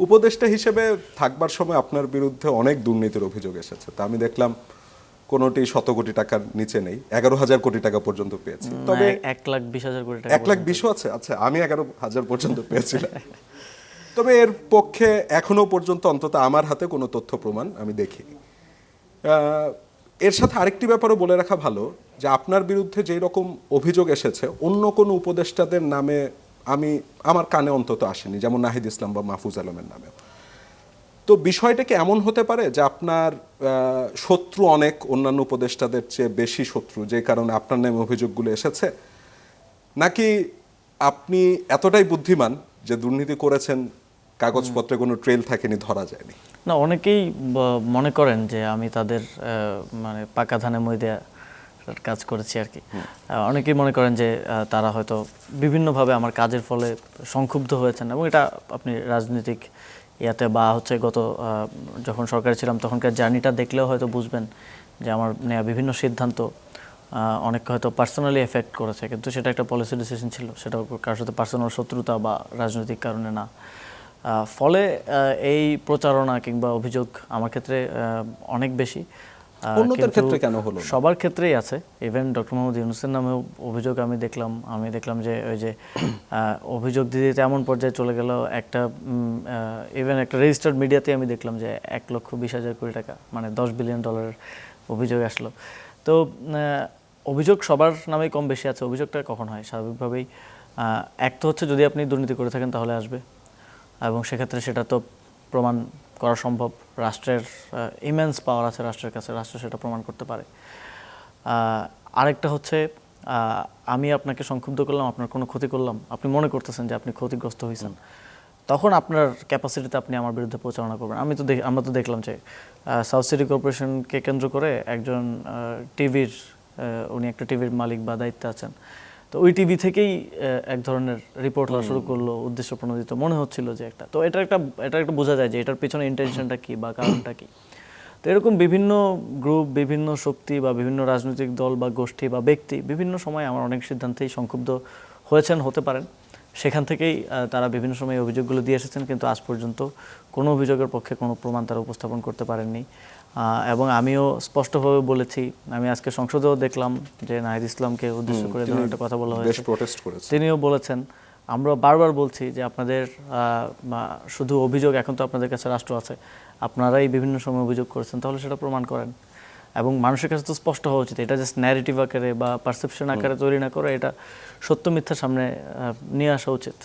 উপদেষ্টা হিসেবে থাকবার সময় আপনার বিরুদ্ধে অনেক দুর্নীতির অভিযোগ এসেছে, তা আমি দেখলাম কোনোটি 100 কোটি টাকার নিচে নেই, 11,000 কোটি টাকা পর্যন্ত পেয়েছি। তবে 1,20,000 কোটি টাকা 1,20,000 আছে, আচ্ছা আমি 11,000 পর্যন্ত পেয়েছিলাম। তবে এর পক্ষে এখনো পর্যন্ত অন্তত আমার হাতে কোনো তথ্য প্রমাণ আমি দেখিনি। এর সাথে আরেকটি ব্যাপারও বলে রাখা ভালো যে আপনার বিরুদ্ধে যেই রকম অভিযোগ এসেছে অন্য কোনো উপদেষ্টাদের নামে আমার কানে অন্তত আসেনি, যেমন নাহিদ ইসলাম বা মাহফুজ আলমের নামেও। তো বিষয়টা কি এমন হতে পারে যে আপনার শত্রু অনেক অন্যান্য উপদেষ্টাদের চেয়ে বেশি শত্রু, যে কারণে আপনার নামে অভিযোগগুলো এসেছে, নাকি আপনি এতটাই বুদ্ধিমান যে দুর্নীতি করেছেন কাগজপত্রে কোনো ট্রেল থাকেনি, ধরা যায়নি? না, অনেকেই মনে করেন যে আমি তাদের মানে পাকা ধানে মই দেয়া কাজ করেছি আর কি। অনেকেই মনে করেন যে তারা হয়তো বিভিন্নভাবে আমার কাজের ফলে সংক্ষুব্ধ হয়েছেন, এবং এটা আপনি রাজনৈতিক ইয়াতে বা হচ্ছে গত যখন সরকারে ছিলাম তখনকার জার্নিটা দেখলেও হয়তো বুঝবেন যে আমার নেওয়া বিভিন্ন সিদ্ধান্ত অনেককে হয়তো পার্সোনালি এফেক্ট করেছে, কিন্তু সেটা একটা পলিসি ডিসিশন ছিল, সেটা কারোর সাথে পার্সোনাল শত্রুতা বা রাজনৈতিক কারণে না। ফলে এই প্রচারণা কিংবা অভিযোগ আমার ক্ষেত্রে অনেক বেশি। অন্যদের ক্ষেত্রে কেন হলো? সবার ক্ষেত্রেই আছে। ইভেন ডক্টর মোহাম্মদ ইউনূসের নামেও অভিযোগ আমি দেখলাম যে ওই যে অভিযোগ দিতে এমন পর্যায়ে চলে গেল, একটা ইভেন একটা রেজিস্টার্ড মিডিয়াতে আমি দেখলাম যে 1,20,000 কোটি টাকা মানে $10 বিলিয়ন অভিযোগ আসলো। তো অভিযোগ সবার নামেই কম বেশি আছে। অভিযোগটা কখন হয়? স্বাভাবিকভাবেই এক তো হচ্ছে যদি আপনি দুর্নীতি করে থাকেন তাহলে আসবে, এবং সেক্ষেত্রে সেটা তো প্রমাণ করা সম্ভব। রাষ্ট্রের ইমেন্স পাওয়ার আছে রাষ্ট্রের কাছে, রাষ্ট্র সেটা প্রমাণ করতে পারে। আরেকটা হচ্ছে আমি আপনাকে সংক্ষুব্ধ করলাম, আপনার কোনো ক্ষতি করলাম, আপনি মনে করতেছেন যে আপনি ক্ষতিগ্রস্ত হয়েছেন, তখন আপনার ক্যাপাসিটিতে আপনি আমার বিরুদ্ধে প্রচারণা করবেন। আমরা তো দেখলাম যে সাউথ সিটি কর্পোরেশনকে কেন্দ্র করে একজন উনি একটা টিভির মালিক বা দায়িত্বে আছেন, তো ওই টিভি থেকেই এক ধরনের রিপোর্ট হওয়া শুরু করলো, উদ্দেশ্য প্রণোদিত মনে হচ্ছিল যে একটা। তো এটা একটা বোঝা যায় যে এটার পিছনে ইন্টেনশনটা কি বা কারণটা কি। তো এরকম বিভিন্ন গ্রুপ, বিভিন্ন শক্তি বা বিভিন্ন রাজনৈতিক দল বা গোষ্ঠী বা ব্যক্তি বিভিন্ন সময় আমার অনেক সিদ্ধান্তেই সংক্ষুব্ধ হতে পারেন। সেখান থেকেই তারা বিভিন্ন সময় অভিযোগগুলো দিয়ে এসেছেন, কিন্তু আজ পর্যন্ত কোনো অভিযোগের পক্ষে কোনো প্রমাণ তারা উপস্থাপন করতে পারেননি। এবং আমিও স্পষ্টভাবে বলেছি, আমি আজকে সংসদেও দেখলাম যে নাহিদ ইসলামকে উদ্দেশ্য করে একটা কথা বলা হয়েছে, তিনিও বলেছেন। আমরা বারবার বলছি যে আপনাদের শুধু অভিযোগ, এখন তো আপনাদের কাছে রাষ্ট্র আছে, আপনারাই বিভিন্ন সময় অভিযোগ করেছেন, তাহলে সেটা প্রমাণ করেন। এবং মানুষের কাছে তো স্পষ্ট হওয়া উচিত, এটা জাস্ট ন্যারেটিভ আকারে বা পারসেপশন আকারে তৈরি না করে এটা সত্য মিথ্যার সামনে নিয়ে আসা উচিত।